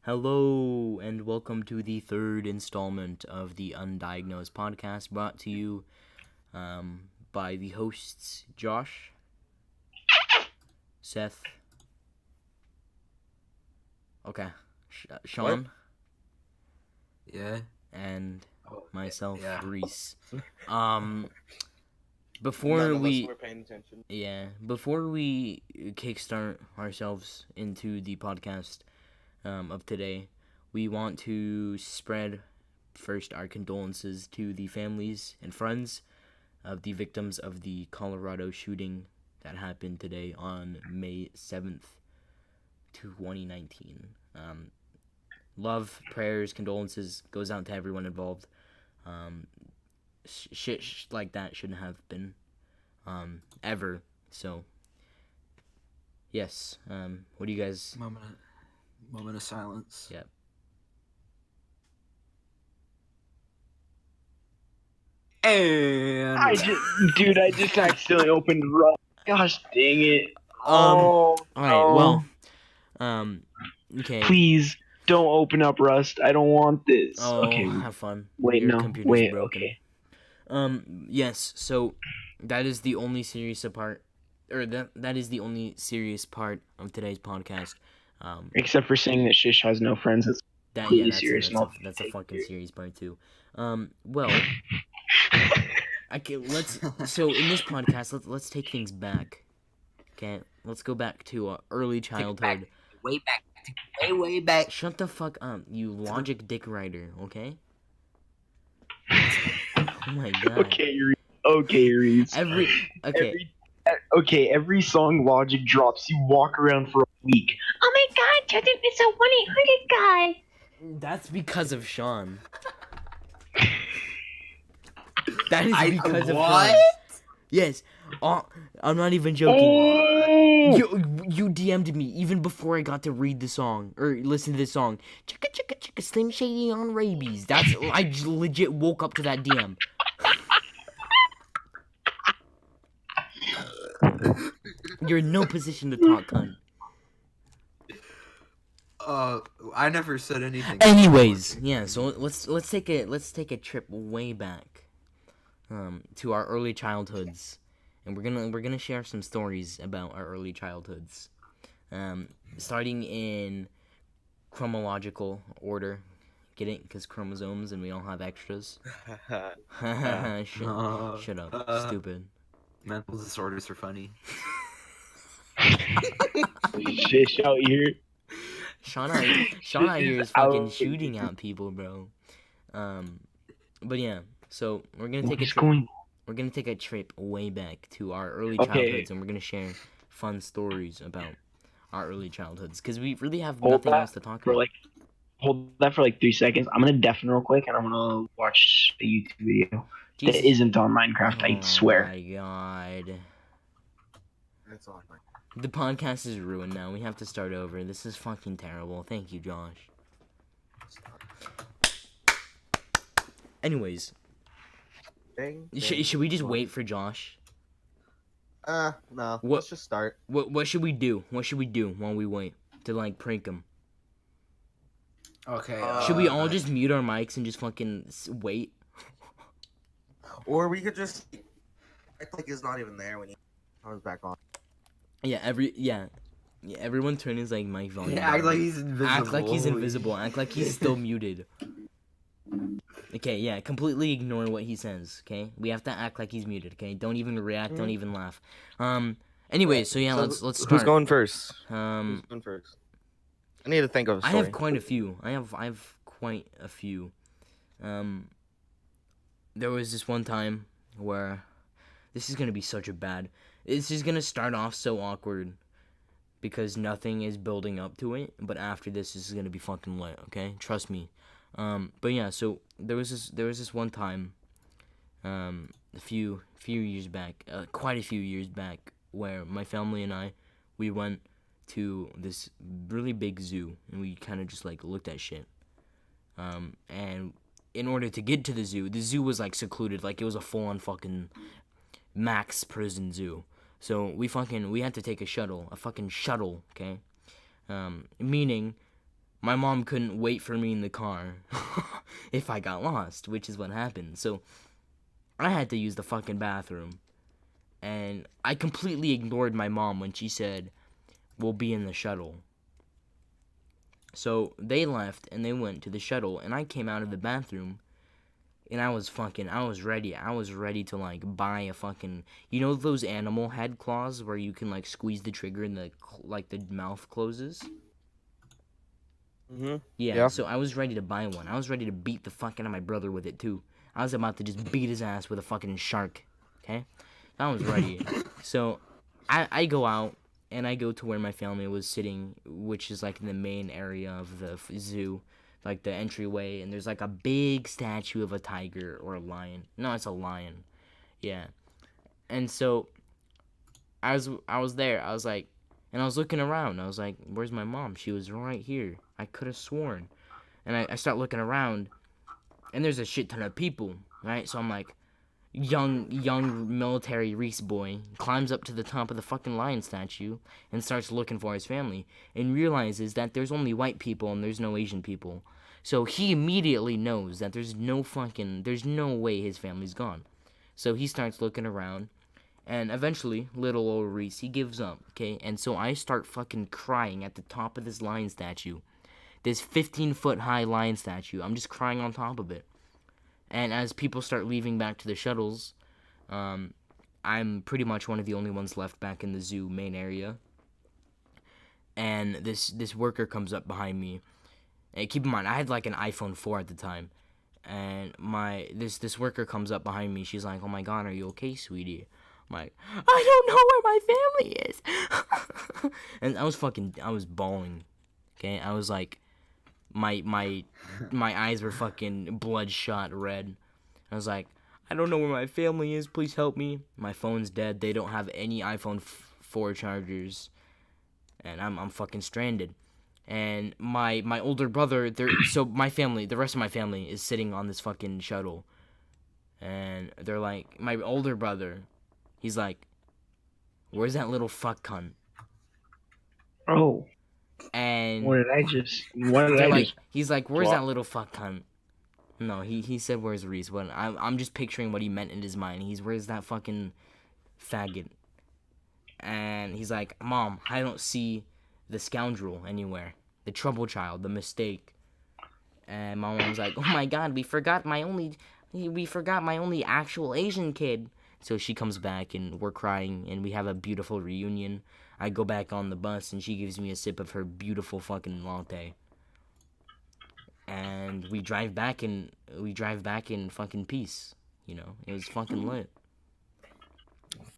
Hello, and welcome to the third installment of the Undiagnosed podcast, brought to you by the hosts Josh, Seth, Sean, Yeah. and myself, Yeah. Reese. None Before of us we were paying attention. before we kickstart ourselves into the podcast of today, we want to spread first our condolences to the families and friends of the victims of the Colorado shooting that happened today on May 7th, 2019. Love, prayers, condolences goes out to everyone involved. Shit like that shouldn't have been ever. So, yes. What do you guys? Moment of silence. Yep. And I just accidentally opened Rust. Gosh dang it. All right. no. Well, okay. Please don't open up Rust. I don't want this. Oh, Okay. have fun. Wait, Your no. computer's Wait, broken. okay. Yes. So that is the only serious part, or that is the only serious part of today's podcast. Except for saying that Shish has no friends. That's completely serious. That's a fucking serious part too. Well, So in this podcast, let's take things back. Okay, let's go back to early childhood. way back. Shut the fuck up, you logic dick writer. Okay. Oh my god. Okay, Reese. Every song Logic drops, you walk around for a week. Oh my god, Justin, it's a 1-800 guy. That's because of Sean. That is because of Sean. Yes. I'm not even joking. Oh. You DM'd me even before I got to read the song or listen to the song. Chicka chicka chicka Slim Shady on rabies. I legit woke up to that DM. You're in no position to talk, cunt. I never said anything. Anyways, yeah. So let's take a trip way back, to our early childhoods, and we're gonna share some stories about our early childhoods, starting in chronological order. Get it? Because chromosomes, and we all have extras. Shut up, stupid. Mental disorders are funny. Shish out here. Sean out here is fucking shooting at people, bro. But yeah, so we're gonna take a trip. We're gonna take a trip way back to our early childhoods, and we're gonna share fun stories about our early childhoods because we really have nothing else to talk about. Hold that for like 3 seconds. I'm gonna deafen real quick, and I'm gonna watch a YouTube video that isn't on Minecraft. I swear. Oh my god. It's on. The podcast is ruined now. We have to start over. This is fucking terrible. Thank you, Josh. Anyways, should we just wait for Josh? No. Let's just start. What should we do? What should we do while we wait to prank him? Okay. Should we all just mute our mics and just fucking wait? Or we could just act like he's not even there when he comes back on. Yeah, everyone turn his mic volume. Yeah, act like he's invisible. Act like he's invisible. Act like he's still muted. Okay, yeah, completely ignore what he says, okay? We have to act like he's muted, okay? Don't even react, don't even laugh. Anyway, so yeah, let's start. Who's going first? Who's going first? I need to think of a story. I have quite a few. I have quite a few. There was this one time where this is gonna be such a bad. This is gonna start off so awkward because nothing is building up to it. But after this is gonna be fucking lit. Okay, trust me. But yeah, so there was this one time, a few years back, quite a few years back, where my family and we went to this really big zoo, and we kind of just looked at shit. And in order to get to the zoo was secluded, it was a full on fucking max prison zoo. So we had to take a fucking shuttle, okay? Meaning my mom couldn't wait for me in the car if I got lost, which is what happened. So I had to use the fucking bathroom. And I completely ignored my mom when she said, "We'll be in the shuttle." So they left and they went to the shuttle, and I came out of the bathroom, and I was ready. I was ready to like buy a fucking, you know those animal head claws where you can like squeeze the trigger and the mouth closes? Mm-hmm. Yeah, Yeah. so I was ready to buy one. I was ready to beat the fuck out of my brother with it too. I was about to just beat his ass with a fucking shark. Okay? I was ready. So I go out and I go to where my family was sitting, which is like in the main area of the zoo, like the entryway, and there's like a big statue of a tiger or a lion. No, it's a lion. Yeah. And so I was there. I was like, and I was looking around. I was like, "Where's my mom? She was right here. I could have sworn." And I start looking around, and there's a shit ton of people, right? So I'm like, young military Reese boy climbs up to the top of the fucking lion statue and starts looking for his family, and realizes that there's only white people and there's no Asian people. So he immediately knows that there's no way his family's gone. So he starts looking around, and eventually, little old Reese, he gives up, okay? And so I start fucking crying at the top of this lion statue. This 15-foot high lion statue. I'm just crying on top of it. And as people start leaving back to the shuttles, I'm pretty much one of the only ones left back in the zoo main area. And this worker comes up behind me. And keep in mind, I had like an iPhone 4 at the time. And this worker comes up behind me. She's like, "Oh my God, are you okay, sweetie?" I'm like, "I don't know where my family is." And I was bawling. Okay, I was like, my eyes were fucking bloodshot red. I was like, "I don't know where my family is. Please help me. My phone's dead. They don't have any iPhone 4 chargers, and I'm fucking stranded." And my older brother, so my family, the rest of my family is sitting on this fucking shuttle, and they're like, my older brother, he's like, "Where's that little fuck cunt?" Oh, And what did I just? he's like, "Where's What? that little fuck cunt?" No, he said, "Where's Reese?" But I'm just picturing what he meant in his mind. Where's that fucking faggot? And he's like, "Mom, I don't see the scoundrel anywhere. The trouble child, the mistake." And my mom's like, "Oh my God, we forgot my only actual Asian kid." So she comes back and we're crying and we have a beautiful reunion. I go back on the bus and she gives me a sip of her beautiful fucking latte. And we drive back in fucking peace. You know, it was fucking lit.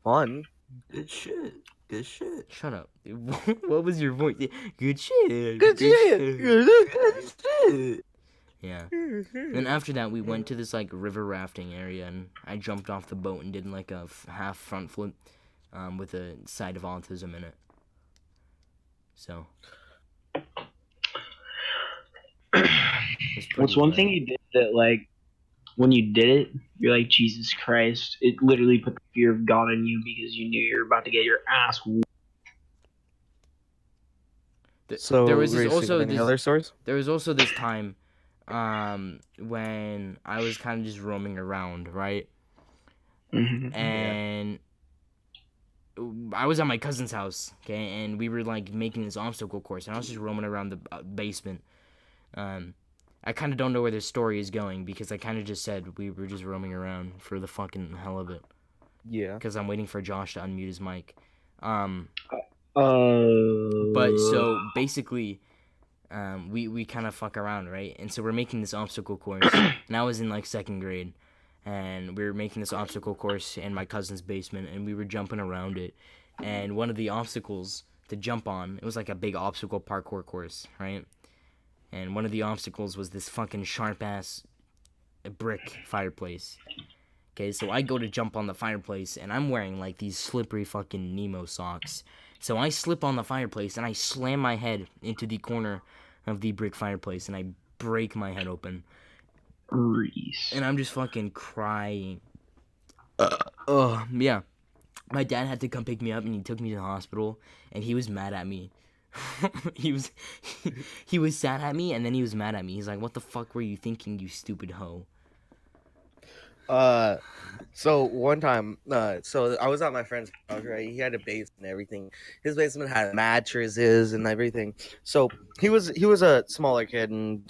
Fun. Good shit. Good shit. Shut up. What was your voice? Good shit. Good shit. Good shit. Yeah. Then after that, we went to this like river rafting area, and I jumped off the boat and did like a half front flip, with a side of autism in it. So. What's one thing you did that, like, when you did it, you're like, Jesus Christ, it literally put the fear of God in you because you knew you were about to get your ass whooped. So there was Reese, also any other stories? There was also this time, when I was kind of just roaming around, right? Mm-hmm. And I was at my cousin's house, okay, and we were like making this obstacle course, and I was just roaming around the basement. I kind of don't know where this story is going because I kind of just said we were just roaming around for the fucking hell of it. Yeah. Because I'm waiting for Josh to unmute his mic. But But so basically, we kind of fuck around, right? And so we're making this obstacle course, and I was in like second grade, and we were making this obstacle course in my cousin's basement, and we were jumping around it, and one of the obstacles to jump on, it was like a big obstacle parkour course, right? And one of the obstacles was this fucking sharp-ass brick fireplace. Okay, so I go to jump on the fireplace, and I'm wearing, like, these slippery fucking Nemo socks. So I slip on the fireplace, and I slam my head into the corner of the brick fireplace, and I break my head open. Reese. And I'm just fucking crying. Yeah. My dad had to come pick me up, and he took me to the hospital, and he was mad at me he was he was sad at me, and then he was mad at me. He's like, "What the fuck were you thinking, you stupid hoe?" So one time, so I was at my friend's house, right? He had a basement and everything. His basement had mattresses and everything. So he was a smaller kid, and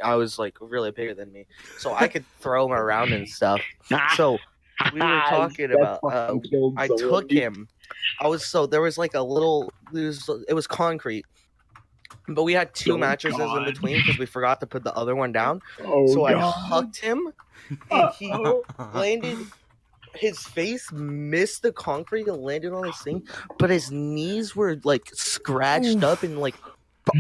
I was like really bigger than me, so I could throw him around and stuff. So we were talking about. I took him. There was like a little. It was concrete. But we had two mattresses in between because we forgot to put the other one down. So I hucked him, and he landed. His face missed the concrete and landed on his thing, but his knees were like scratched up and like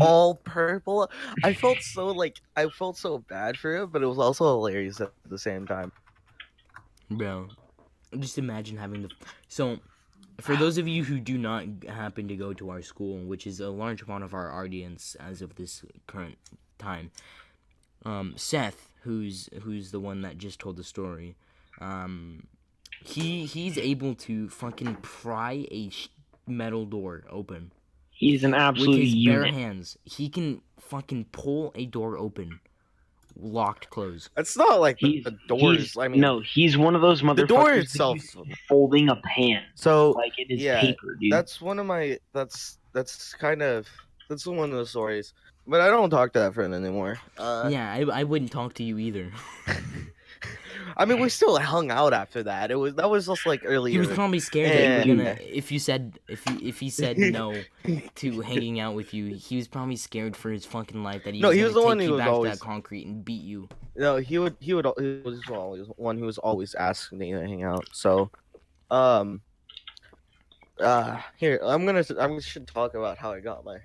all purple. I felt so bad for him, but it was also hilarious at the same time. Bro, just imagine having the. So, for those of you who do not happen to go to our school, which is a large amount of our audience as of this current time, Seth, who's the one that just told the story, he's able to fucking pry a metal door open He's an absolute with his bare unit. hands. He can fucking pull a door open, locked closed. It's not like He's the doors. I mean, no, he's one of those motherfuckers. the door that itself. he's folding a pan So like it is yeah, paper, dude. that's one of my. That's one of the stories. But I don't talk to that friend anymore. Yeah, I wouldn't talk to you either. I mean, we still hung out after that. That was just like earlier. He was probably scared that you were Yeah. gonna. If he said no to hanging out with you, he was probably scared for his fucking life that he No, was he gonna was the one take who you was back to always- that concrete and beat you. No, he was always one who was always asking me to hang out. So, here I should talk about how I got my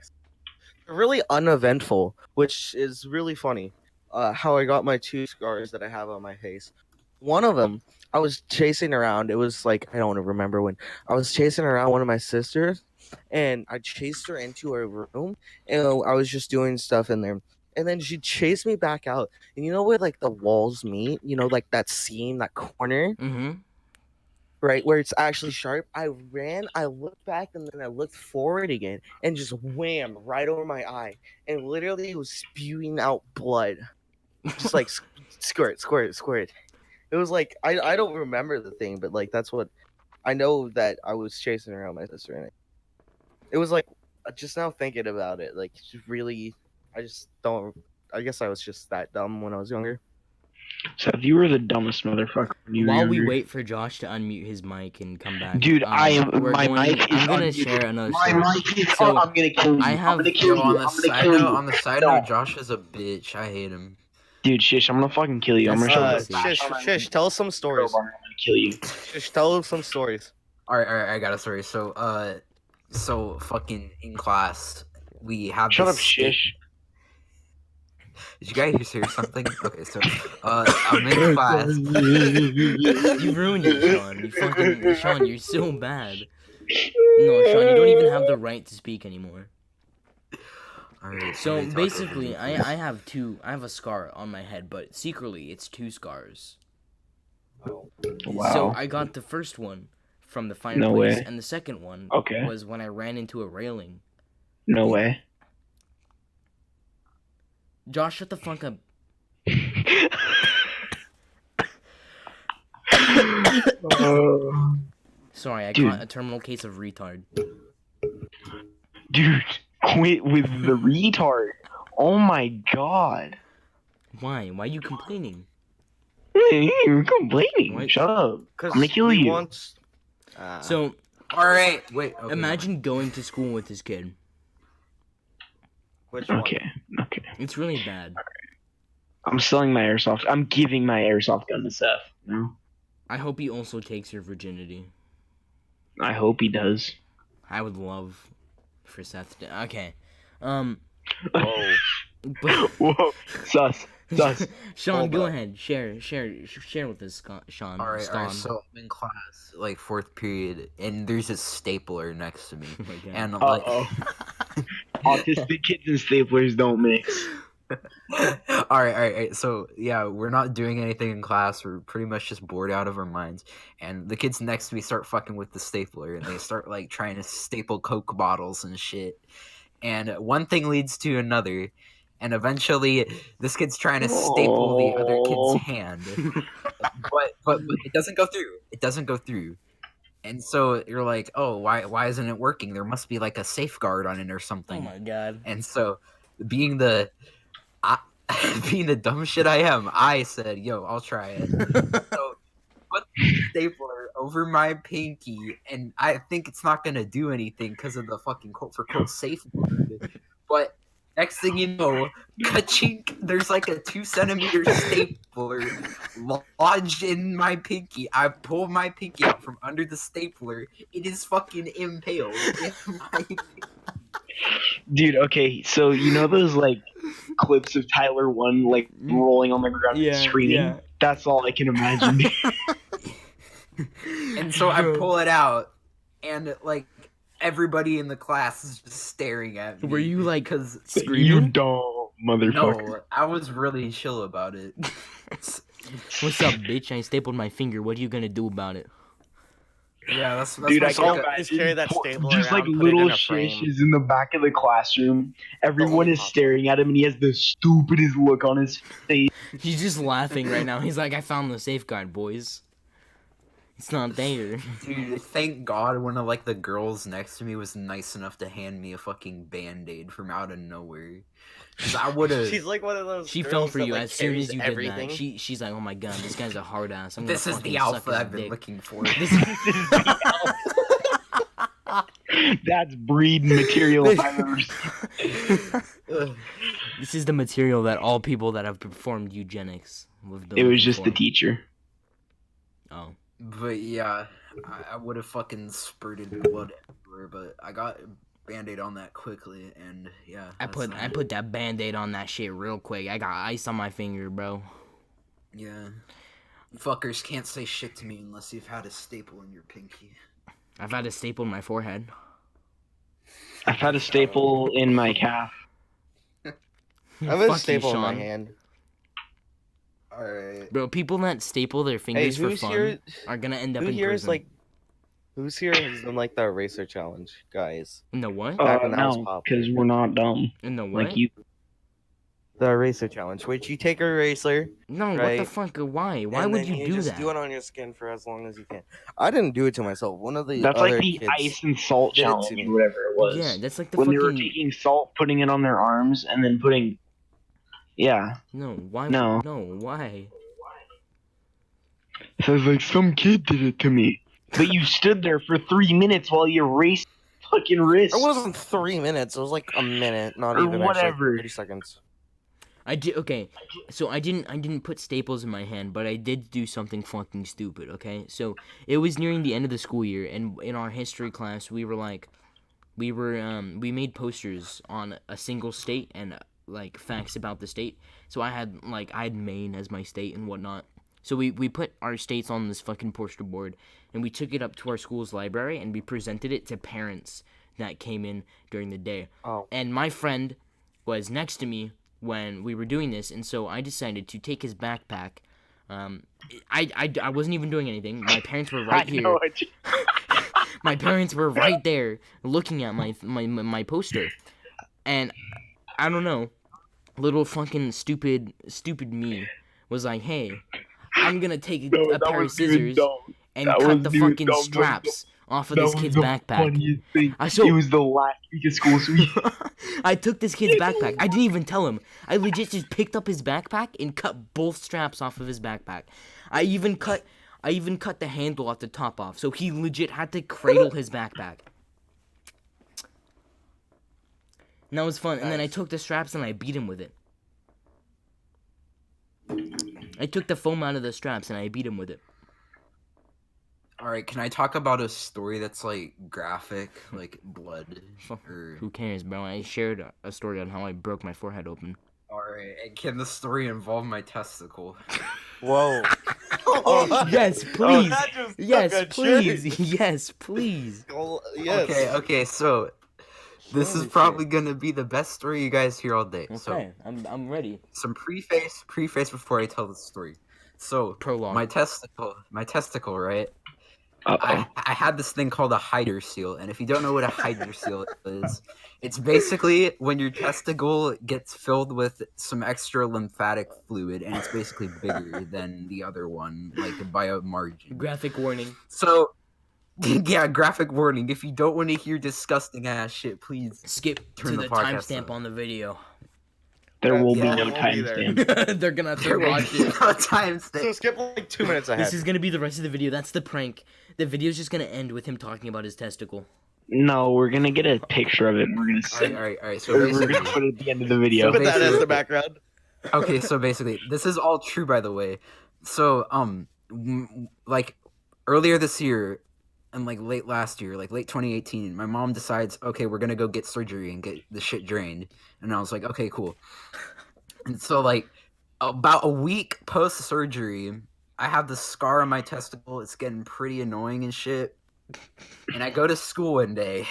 really uneventful, which is really funny. How I got my two scars that I have on my face. One of them, I was chasing around. It was like I don't remember when. I was chasing around one of my sisters, and I chased her into her room, and I was just doing stuff in there. And then she chased me back out. And you know where like the walls meet? You know, like that seam, that corner, Mm-hmm. right where it's actually sharp. I ran, I looked back, and then I looked forward again, and just wham right over my eye, and literally it was spewing out blood, just like squirt, squirt, squirt. It was like I don't remember the thing, but like that's what I know that I was chasing around my sister, and it was like just now thinking about it, like it's really, I just don't. I guess I was just that dumb when I was younger. So if you were the dumbest motherfucker when you were While we younger. wait for Josh to unmute his mic and come back, Dude, I am. we're My going- mic is I'm gonna unmuted. share another My story. mic is So, I'm gonna kill you. I have- I'm gonna kill Yo, you. on the I'm gonna side kill note, you. on the side No. note, Josh is a bitch. I hate him. Dude, shish, I'm gonna fucking kill you. I'm gonna That's show you. Shish, tell us some stories. I'm gonna kill you. Shish, tell us some stories. All right, I got a story. So fucking in class, we have. Shut this up, shish. Did you guys hear something? Okay, so I'm in class. You ruined it, Sean. You fucking Sean, you're so bad. No, Sean, you don't even have the right to speak anymore. All right, So somebody talk basically, over me. I have a scar on my head, but secretly it's two scars. Wow. So I got the first one from the fireplace, No way. and the second one Okay. was when I ran into a railing. No way. Josh, shut the fuck up. Sorry, I Dude. caught a terminal case of retard. Dude, quit with the retard. Oh my god. Why? Why are you complaining? You're complaining. What? Shut up. Because I'm gonna kill he you. wants. So All right, wait. Okay, imagine going to school with this kid. Which one? Okay. Okay. It's really bad. I'm selling my airsoft. I'm giving my airsoft gun to Seth. No. I hope he also takes your virginity. I hope he does. I would love for Seth to. Okay. Whoa. But Whoa. Sus. Sus. Sean, Hold go up. ahead. Share with us, Sean. All right. Ston. So I'm in class, like fourth period, and there's a stapler next to me, Oh my God. and I'm like, Autistic kids and staplers don't mix. all right. So yeah, we're not doing anything in class. We're pretty much just bored out of our minds. And the kids next to me start fucking with the stapler, and they start like trying to staple Coke bottles and shit. and one thing leads to another, and eventually this kid's trying to staple the other kid's hand, but it doesn't go through. It doesn't go through. And so you're like, oh, why isn't it working? There must be like a safeguard on it or Oh something. my god. And so, being the I, being the dumb shit I am, I said, yo, I'll try it. So put the stapler over my pinky, and I think it's not gonna do anything because of the fucking quote for quote safeguard. But next thing you know, ka-chink, there's like a 2 centimeter stapler lodged in my pinky. I pull my pinky out from under the stapler. It is fucking impaled in my pinky. Dude, okay, so you know those like clips of Tyler 1 like rolling on the ground and screaming? Yeah. That's all I can imagine. And so I pull it out, and like everybody in the class is just staring at me. Were you like because You screaming? dumb motherfucker. no, I was really chill about it. What's up, bitch? I stapled my finger. What are you gonna do about it? Yeah, that's Dude, my I sort can't of- Just carry that stapler just like around, put it little in a frame. shishes in the back of the classroom. Everyone is staring at him, and he has the stupidest look on his face. He's just laughing right now. He's like, I found the safeguard, boys. It's not there. Dude, thank God one of like the girls next to me was nice enough to hand me a fucking band-aid from out of nowhere. 'Cause I would have. She's like one of those. She girls fell for that, you like, as soon carries as you did everything. that. She's like, oh my god, this guy's a hard ass. I'm This gonna is fucking the suck alpha his I've been dick. looking for. That's breed material if I've ever seen. This is the material that all people that have performed eugenics have been It was looking just the for. teacher. Oh. But yeah, I would have fucking spurted blood everywhere, but I got a band-aid on that quickly, and yeah. I that's put not- that band-aid on that shit real quick. I got ice on my finger, bro. Yeah. You fuckers can't say shit to me unless you've had a staple in your pinky. I've had a staple in my forehead. I've had a staple in my calf. I have a Fuck you, staple in my Sean. hand. Alright. Bro, people that staple their Hey, fingers for who's fun here? are gonna end up Who in here is prison. like? Who's here has done like the eraser challenge, guys? In the what? Back when that was No, popular. because we're not dumb. In the what? Like you. The eraser challenge, which you take a eraser. No, what the Right. fuck? Why? Why and would then you do just that? Do it on your skin for as long as you can. I didn't do it to myself. One of the That's other like the kids. ice and salt did it to challenge, me. or whatever it was. Yeah, that's like the when they were fucking. taking salt, putting it on their arms, and then putting. Yeah. No, why? No. No, why? So it's like some kid did it to me. But you stood there for 3 minutes while you erased fucking wrist. It wasn't 3 minutes. It was like a minute, not Or even actually, whatever. like 30 seconds. I did okay. So I didn't put staples in my hand, but I did do something fucking stupid. Okay, so it was nearing the end of the school year, and in our history class, we made posters on a single state and like facts about the state. So I had Maine as my state and whatnot. So we put our states on this fucking poster board, and we took it up to our school's library, and we presented it to parents that came in during the day. Oh. And my friend was next to me when we were doing this, and so I decided to take his backpack. I wasn't even doing anything. My parents were right here. My parents were right there looking at my poster, and I don't know, little fucking stupid me was like, hey, I'm gonna take a pair of scissors and cut the fucking straps off of this kid's backpack. It was the last week of school, so I took this kid's backpack. I didn't even tell him. I legit just picked up his backpack and cut both straps off of his backpack. I even cut the handle off the top off, so he legit had to cradle his backpack. And that was fun. And then I took the straps and I beat him with it. I took the foam out of the straps and I beat him with it. Alright, can I talk about a story that's like graphic, like blood? Or... Who cares, bro? I shared a story on how I broke my forehead open. Alright, and can the story involve my testicle? Whoa. Yes, please. that just Yes, took a please. Yes, please. Yes. Okay, so this is Holy probably gonna be the best story you guys hear all day. So Okay, I'm ready. some preface before I tell the story. So Prologue. my testicle, right? I had this thing called a hydrocele, and if you don't know what a hydrocele is, it's basically when your testicle gets filled with some extra lymphatic fluid, and it's basically bigger than the other one, like by a margin. Graphic warning. So, yeah, graphic warning. If you don't want to hear disgusting ass shit, please Skip turn to the the podcast timestamp off. on the video. There will be Yeah, no it won't be there. timestamp. They're gonna have to There will watch be it. no timestamp. So skip like 2 minutes ahead. This is gonna be the rest of the video. That's the prank. The video's just gonna end with him talking about his testicle. No, we're gonna get a picture of it and we're gonna All send right, it. all right. So We're basically, gonna put it at the end of the video. Put that as basically- the background. okay, so basically, this is all true, by the way. So, like earlier this year, and like late last year, like late 2018, my mom decides, okay, we're gonna go get surgery and get the shit drained, and I was like, okay, cool. And so, like, about a week post surgery, I have this scar on my testicle. It's getting pretty annoying and shit. And I go to school one day.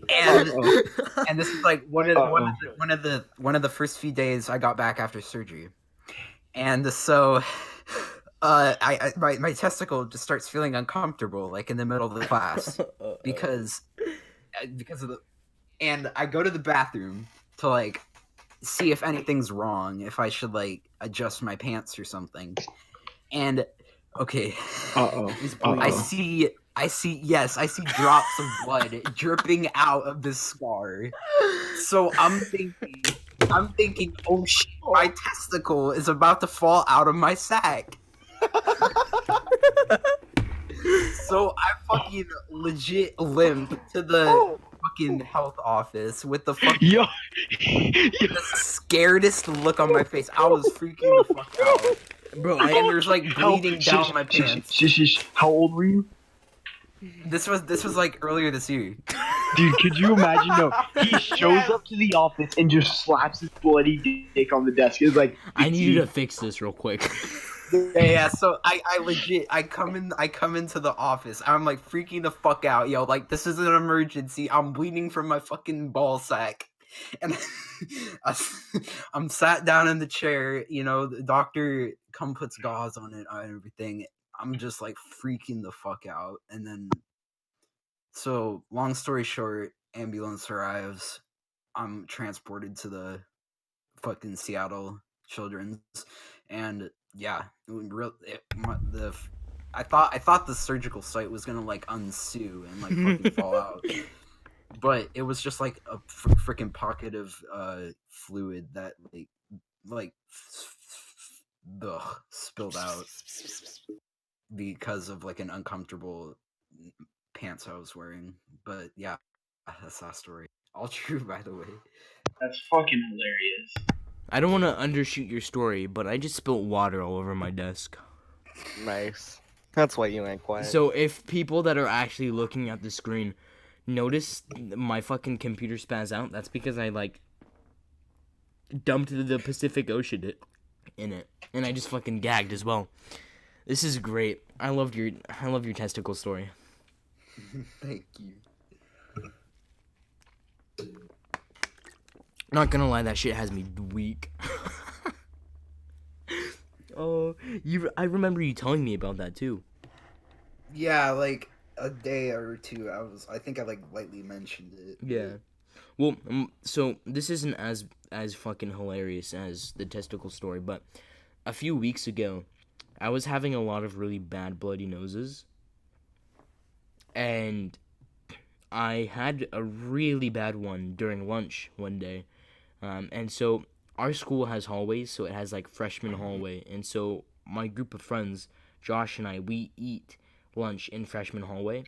And this is like one of the first few days I got back after surgery. And so my testicle just starts feeling uncomfortable like in the middle of the class because of the, and I go to the bathroom to like see if anything's wrong, if I should like adjust my pants or something. And okay, I see drops of blood dripping out of this scar. So I'm thinking, oh shit, my testicle is about to fall out of my sack. So I fucking legit limp to the fucking health office with the fucking Yo, the scaredest look on my face. I was freaking the fuck out. Bro, And there's like bleeding down my pants. How old were you? This was like earlier this year. Dude, could you imagine? No, he shows up to the office and just slaps his bloody dick on the desk. It's like, I need you to fix this real quick. Yeah, so I legit I come into the office. I'm like freaking the fuck out, yo. Like this is an emergency. I'm bleeding from my fucking ball sack. And I'm sat down in the chair, you know, the doctor puts gauze on it and everything. I'm just like freaking the fuck out. And then so long story short, ambulance arrives. I'm transported to the fucking Seattle Children's, and yeah, I thought the surgical site was gonna like unsue and like fucking fall out, but it was just like a freaking pocket of fluid that like spilled out because of like an uncomfortable pants I was wearing. But yeah, that's that story. All true, by the way. That's fucking hilarious. I don't want to undershoot your story, but I just spilled water all over my desk. Nice. That's why you ain't quiet. So if people that are actually looking at the screen notice my fucking computer spaz out, that's because I like dumped the Pacific Ocean in it, and I just fucking gagged as well. This is great. I love your testicle story. Thank you. Not gonna lie, that shit has me weak. Oh, I remember you telling me about that too. Yeah, like a day or two. I think I like lightly mentioned it. Yeah. Well, so this isn't as fucking hilarious as the testicle story, but a few weeks ago, I was having a lot of really bad bloody noses, and I had a really bad one during lunch one day. And so our school has hallways, so it has like freshman hallway, and so my group of friends, Josh and I, we eat lunch in freshman hallway,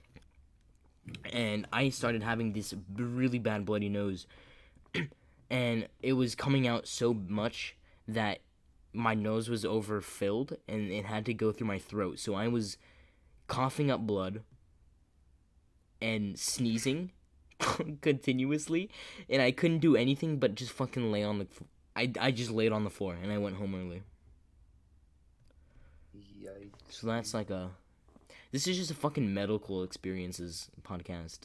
and I started having this really bad bloody nose, and it was coming out so much that my nose was overfilled, and it had to go through my throat, so I was coughing up blood and sneezing continuously, and I couldn't do anything but just fucking lay on the I just laid on the floor, and I went home early. Yikes. So that's like this is just a fucking medical experiences podcast.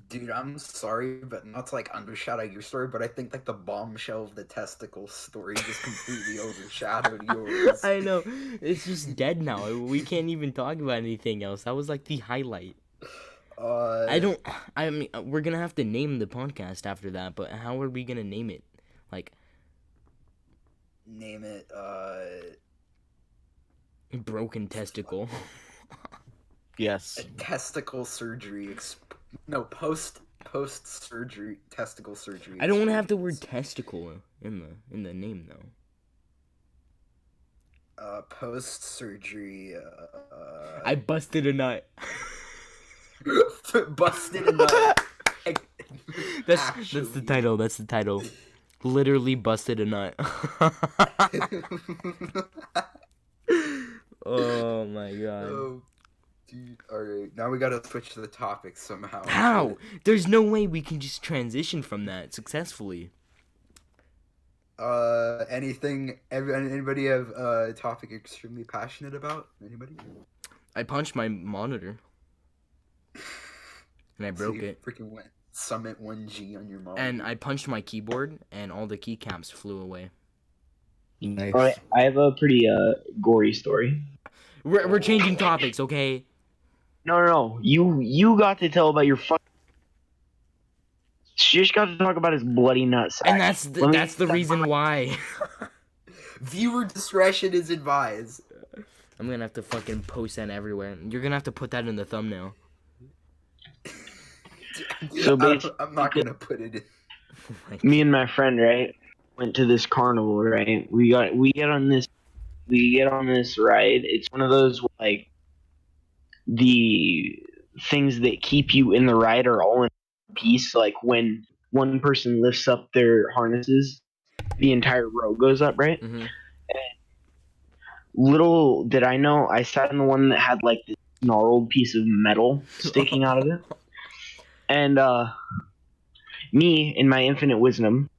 Dude, I'm sorry, but not to like undershadow your story, but I think like the bombshell of the testicle story just completely overshadowed yours. I know. It's just dead now. We can't even talk about anything else. That was like the highlight. Uh, I mean, we're gonna have to name the podcast after that, but how are we gonna name it? Like, name it. broken testicle. Yes. Testicle surgery. No, post surgery testicle surgery. I don't want to have the word experience. testicle in the name though. Post surgery. I busted a nut. Busted a nut. That's the title. That's the title. Literally busted a nut. Oh my god. Oh, dude. Alright, now we gotta switch to the topic somehow. How? There's no way we can just transition from that successfully. Anybody have a topic you're extremely passionate about? Anybody? I punched my monitor and I broke So you it. freaking went Summit 1G on your mom. And I punched my keyboard and all the keycaps flew away. Nice. All right, I have a pretty gory story. We're changing topics, okay? No. You got to tell about your fuck. Shish got to talk about his bloody nutsack. And that's the reason why. Viewer discretion is advised. I'm gonna have to fucking post that everywhere. You're gonna have to put that in the thumbnail. So I'm not gonna put it in. Me and my friend, right, went to this carnival, right? We get on this ride. It's one of those like the things that keep you in the ride are all in one piece. Like when one person lifts up their harnesses, the entire row goes up, right? Mm-hmm. Little did I know, I sat in the one that had like this gnarled piece of metal sticking out of it. And me, in my infinite wisdom,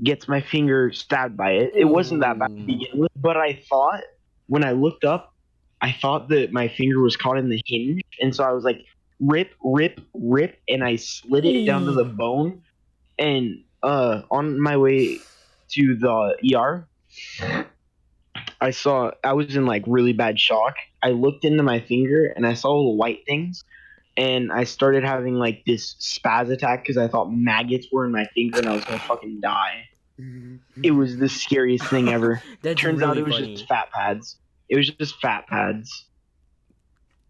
gets my finger stabbed by it. It wasn't that bad to begin with, but I thought, when I looked up, I thought that my finger was caught in the hinge. And so I was like, rip, and I slid it down to the bone. And on my way to the ER, I was in like really bad shock. I looked into my finger and I saw little white things, and I started having like this spaz attack because I thought maggots were in my finger and I was gonna fucking die. It was the scariest thing ever. That's Turns really out it was funny. just fat pads. It was just fat pads.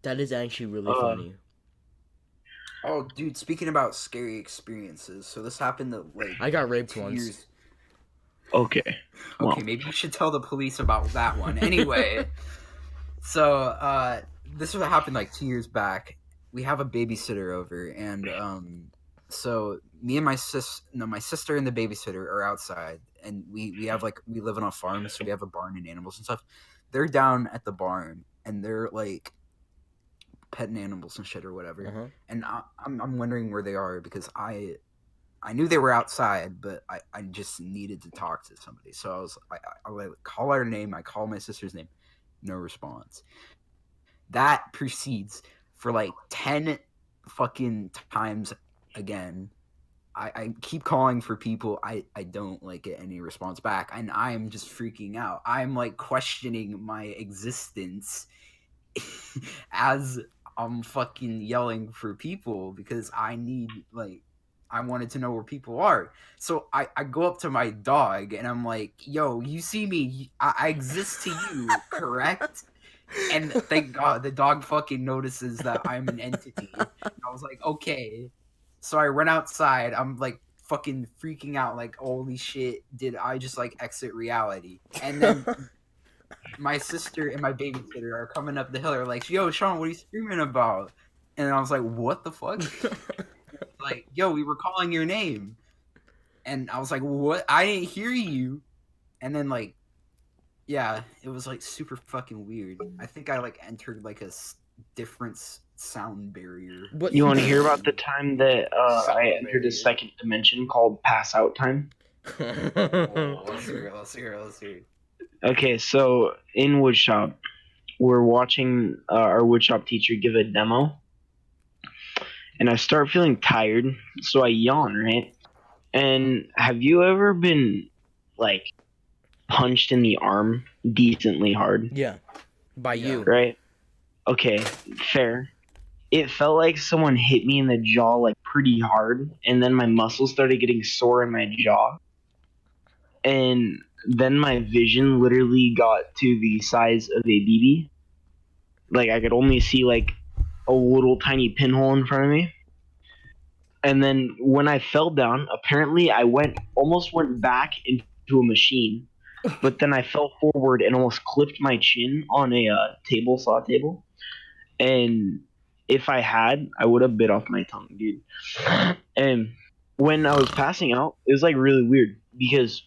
That is actually really funny. Oh, dude, speaking about scary experiences, so this happened like I got raped 2 once. years. Okay. Well. Okay, maybe you should tell the police about that one. Anyway, so this was happened like 2 years back. We have a babysitter over, and so me and my sister and the babysitter are outside, and we have like we live on a farm, so we have a barn and animals and stuff. They're down at the barn, and they're like petting animals and shit or whatever. Uh-huh. And I'm wondering where they are because I knew they were outside, but I just needed to talk to somebody. So I call her name. I call my sister's name. No response. That proceeds for like 10 fucking times again. I keep calling for people. I don't like get any response back. And I'm just freaking out. I'm like questioning my existence as I'm fucking yelling for people because I need like I wanted to know where people are. So I go up to my dog and I'm like, yo, you see me, I exist to you, correct? And thank God the dog fucking notices that I'm an entity. I was like, okay. So I run outside. I'm like fucking freaking out like, holy shit, did I just like exit reality? And then my sister and my babysitter are coming up the hill. They're like, yo, Sean, what are you screaming about? And I was like, what the fuck? Like, yo, we were calling your name. And I was like, what? I didn't hear you. And then, like, yeah, it was, like, super fucking weird. I think I, like, entered, like, a different sound barrier. What? You want to hear about the time that I entered a second dimension called pass out time? Let's hear it. Okay, so in woodshop, we're watching our woodshop teacher give a demo, and I start feeling tired, so I yawn, right? And have you ever been like punched in the arm decently hard, Yeah. By Yeah. you. right? Okay, fair. It felt like someone hit me in the jaw like pretty hard, and then my muscles started getting sore in my jaw, and then my vision literally got to the size of a BB. Like I could only see like a little tiny pinhole in front of me. And then when I fell down, apparently I almost went back into a machine, but then I fell forward and almost clipped my chin on a saw table. And if I had, I would have bit off my tongue, dude. And when I was passing out, it was like really weird because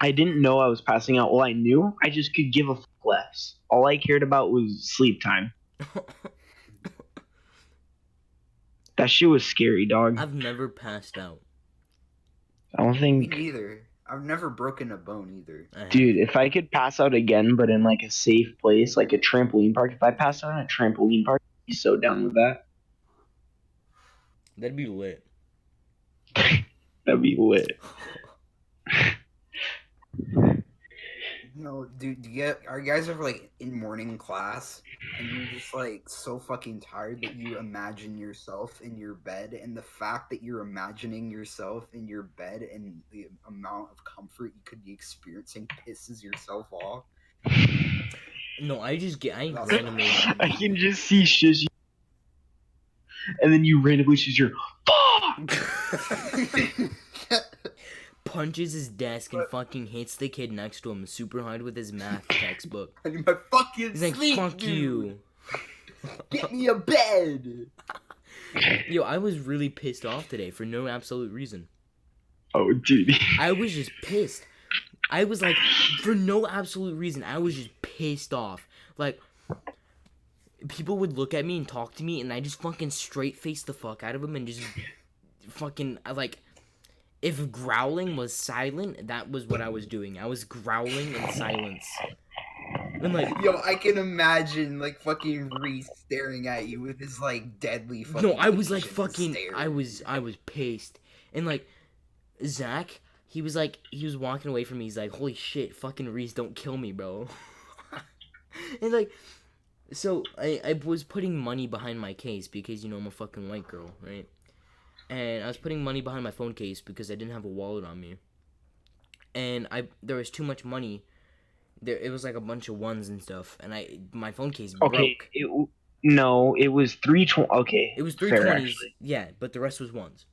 I didn't know I was passing out. Well, I knew. I just could give a fuck less. All I cared about was sleep time. That shit was scary, dog. I've never passed out. I don't Me think, neither. I've never broken a bone either. I have. dude, if I could pass out again, but in like a safe place, like a trampoline park, if I passed out in a trampoline park, I'd be so down with that. That'd be lit. That'd be lit. No, dude, are you guys ever like in morning class and you're just like so fucking tired that you imagine yourself in your bed, and the fact that you're imagining yourself in your bed and the amount of comfort you could be experiencing pisses yourself off? No, I That's randomly. I can just see Shish, and then you randomly choose your fuck. Punches his desk and fucking hits the kid next to him super hard with his math textbook. I need my fucking He's like, sleep, fuck dude. you. Get me a bed. Yo, I was really pissed off today for no absolute reason. Oh, dude. I was just pissed. I was like, for no absolute reason, I was just pissed off. Like, people would look at me and talk to me, and I just fucking straight face the fuck out of them and just fucking, like, if growling was silent, that was what I was doing. I was growling in silence. And like, Yo, I can imagine like fucking Reese staring at you with his like deadly fucking. no, I was like Asian fucking, stare. I was pissed. And like, Zach, he was walking away from me. He's like, holy shit, fucking Reese, don't kill me, bro. And like, so I was putting money behind my case because, you know, I'm a fucking white girl, right? And I was putting money behind my phone case because I didn't have a wallet on me. And there was too much money. It was like a bunch of ones and stuff, and my phone case Okay, broke. no, it was 320. Okay, It was fair, 320s, actually. yeah, but the rest was ones.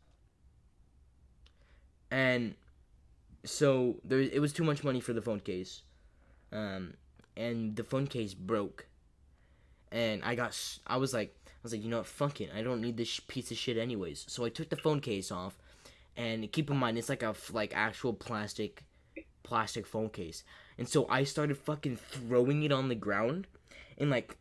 And so it was too much money for the phone case, and the phone case broke. And I was like, you know what, fuck it, I don't need this piece of shit anyways. So I took the phone case off, and keep in mind it's like a actual plastic phone case. And so I started fucking throwing it on the ground and like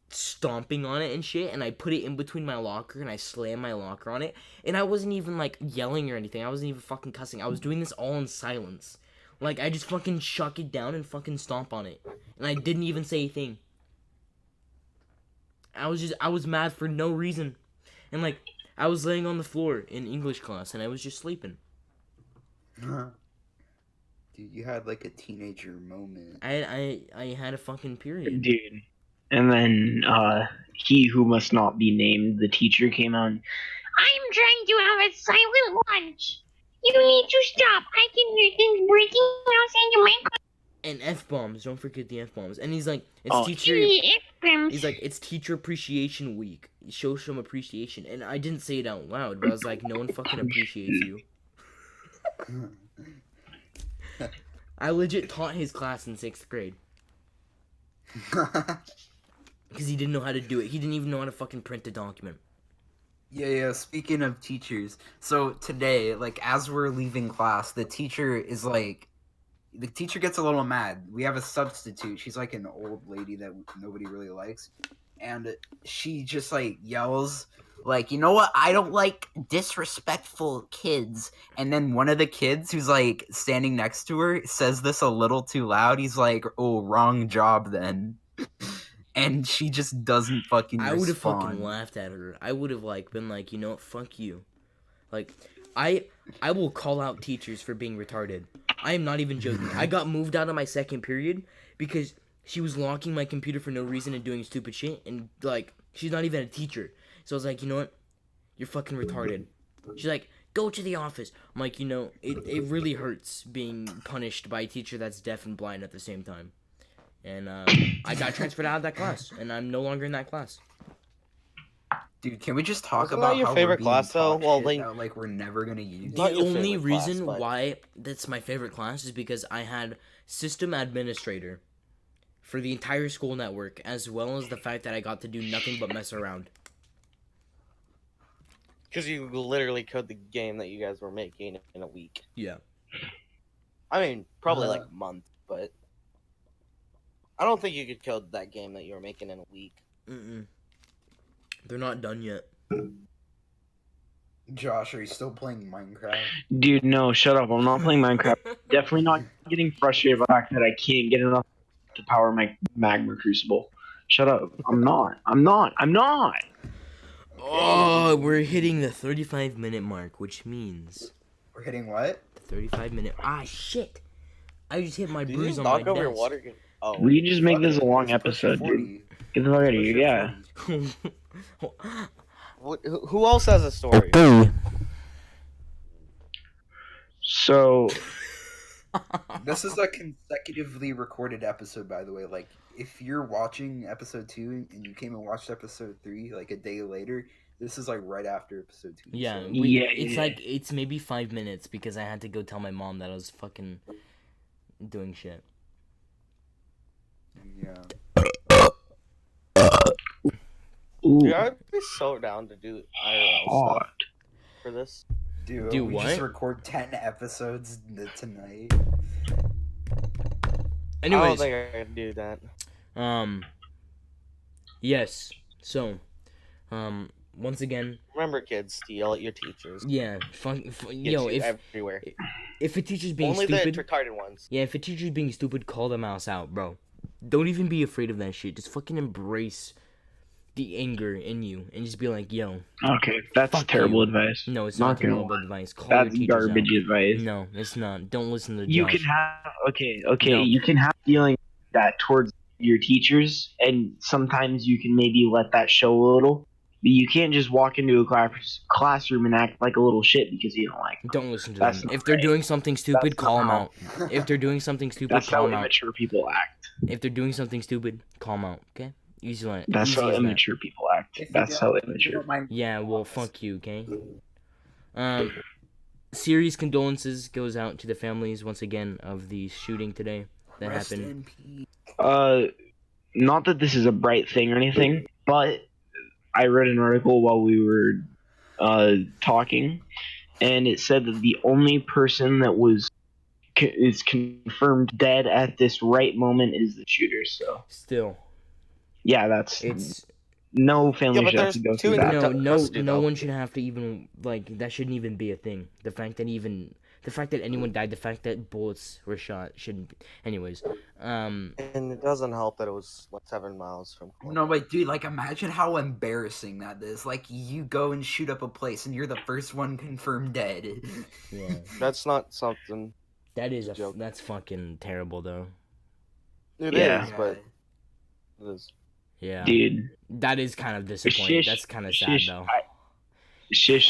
stomping on it and shit, and I put it in between my locker and I slammed my locker on it. And I wasn't even like yelling or anything. I wasn't even fucking cussing. I was doing this all in silence. Like, I just fucking chuck it down and fucking stomp on it. And I didn't even say a thing. I was mad for no reason. And like, I was laying on the floor in English class and I was just sleeping. Dude, you had like a teenager moment. I had a fucking period. Dude. And then he who must not be named, the teacher, came on. I'm trying to have a silent lunch. You need to stop. I can hear things breaking outside your microphone. And F-bombs, don't forget the F-bombs. And he's like, it's Oh. teacher F-bombs. he's like, it's teacher appreciation week. Show some appreciation. And I didn't say it out loud, but I was like, no one fucking appreciates you. I legit taught his class in 6th grade. Because he didn't know how to do it. He didn't even know how to fucking print a document. Yeah, speaking of teachers, so today, like, as we're leaving class, the teacher gets a little mad. We have a substitute. She's like an old lady that nobody really likes. And she just, like, yells, like, you know what? I don't like disrespectful kids. And then one of the kids who's, like, standing next to her says this a little too loud. He's like, oh, wrong job then. and she just doesn't fucking I would have respond. fucking laughed at her. I would have like been like, you know what, fuck you. Like, I will call out teachers for being retarded. I am not even joking. I got moved out of my second period because she was locking my computer for no reason and doing stupid shit, and like, she's not even a teacher. So I was like, you know what, you're fucking retarded. She's like, go to the office. I'm like, you know, it really hurts being punished by a teacher that's deaf and blind at the same time. And I got transferred out of that class, and I'm no longer in that class. Dude, can we just talk Wasn't about that your how favorite we're being class, though? taught Well, shit like- that, like we're never gonna use? Not The your only favorite class, reason but- why that's my favorite class is because I had system administrator for the entire school network, as well as the fact that I got to do nothing but mess around. Because you literally code the game that you guys were making in a week. Yeah. I mean, probably Uh. like a month, but I don't think you could code that game that you were making in a week. Mm-mm. They're not done yet. Josh, are you still playing Minecraft? Dude, no, shut up. I'm not playing Minecraft. Definitely not getting frustrated by the fact that I can't get enough to power my magma crucible. Shut up. I'm not. Oh, we're hitting the 35-minute mark, which means We're hitting what? the 35-minute. Ah, shit! I just hit my Did you bruise just on my knock over your desk. water? Oh, We just make this a long It's pushing episode, dude. 40. Get the fuck out of Push here. it Yeah. 40. who else has a story? So, This is a consecutively recorded episode, by the way. Like, if you're watching episode 2 and you came and watched episode 3 like a day later, this is like right after episode 2. Yeah, so- it's Yeah. like, it's maybe 5 minutes because I had to go tell my mom that I was fucking doing shit. yeah. ooh, Dude, I'd be so down to do IRL hot. stuff for this. Dude, Do we what? just record 10 episodes tonight. I don't Anyways, think I can do that. yes. So, once again, Remember, kids, to yell at your teachers. yeah, Gets yo, you if everywhere. a teacher's being Only stupid, the retarded ones. yeah, if a teacher's being stupid, call them mouse out, bro. Don't even be afraid of that shit. Just fucking embrace the anger in you and just be like, yo, Okay, that's Fuck terrible you. advice. no, it's Not not gonna terrible lie. advice. Call That's your teachers garbage out. advice. No, it's not. Don't listen to You Josh. can have okay, No. you can have feeling that towards your teachers, and sometimes you can maybe let that show a little. But you can't just walk into a classroom and act like a little shit because you don't like them. Don't listen to That's them. not If they're right. doing something stupid, That's call them not out. If they're doing something stupid, That's call how them out. immature people act. If they're doing something stupid, call them out. Okay? Easy line. That's Easy how as that. immature people act. If you That's don't- how if you immature. don't mind- Yeah, well, fuck you, okay? Serious condolences goes out to the families once again of the shooting today that Rest happened. in peace. Not that this is a bright thing or anything, but I read an article while we were talking, and it said that the only person that is confirmed dead at this right moment is the shooter. So Still, yeah, that's it's no family Yeah, but should have to there's go two through in that. the- no custody, no though. one should have to even, like, that shouldn't even be a thing. The fact that anyone died, the fact that bullets were shot shouldn't be. Anyways, And it doesn't help that it was like 7 miles from. No, but dude, like, imagine how embarrassing that is. Like, you go and shoot up a place, and you're the first one confirmed dead. yeah, That's not something. that is Joke. that's fucking terrible though. It Yeah. is, but it is. Yeah, Dude, that is kind of disappointing. shish, That's kind of sad shish, though.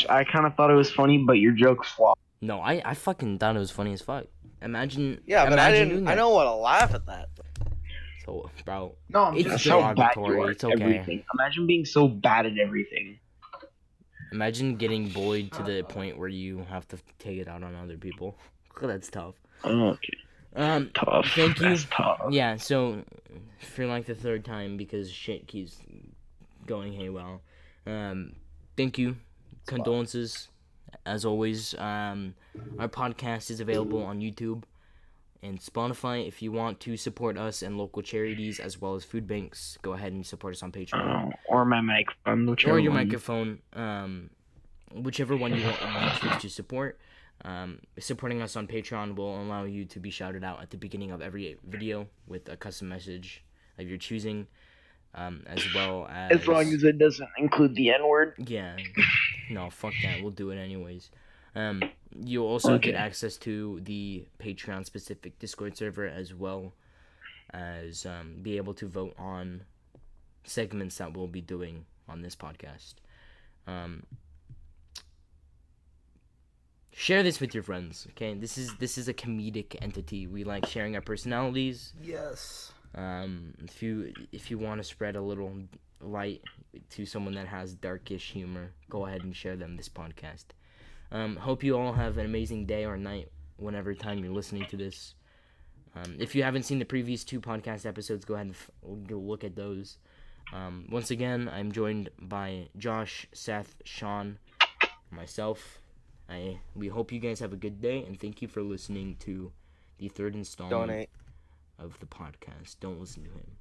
I kind of thought it was funny, but your joke flopped. No, I fucking thought it was funny as fuck. Imagine. Yeah, but I imagine didn't. doing I that. don't want to laugh at that. So, bro, No, I'm It's That's just how saying. bad you derogatory, are it's at okay. everything. Imagine being so bad at everything. imagine getting bullied to the point where you have to take it out on other people. That's tough. Okay, tough. Thank you. That's tough. Yeah, so for like the third time because shit keeps going haywire. Thank you. Condolences. As always, our podcast is available on YouTube and Spotify. If you want to support us and local charities as well as food banks, go ahead and support us on Patreon. Or my microphone, whichever Or your one. microphone, whichever one you choose to support. Supporting us on Patreon will allow you to be shouted out at the beginning of every video with a custom message of your choosing. as well as As long as it doesn't include the N word. yeah, no, fuck that. We'll do it anyways. You'll also get Okay. access to the Patreon specific Discord server as well as be able to vote on segments that we'll be doing on this podcast. Share this with your friends, okay? This is a comedic entity. We like sharing our personalities. Yes. If you want to spread a little light to someone that has darkish humor, go ahead and share them this podcast. Hope you all have an amazing day or night whenever time you're listening to this. If you haven't seen the previous 2 podcast episodes, go ahead and go look at those. Once again, I'm joined by Josh, Seth, Sean, myself. We hope you guys have a good day, and thank you for listening to the 3rd installment Donate. of the podcast. Don't listen to him.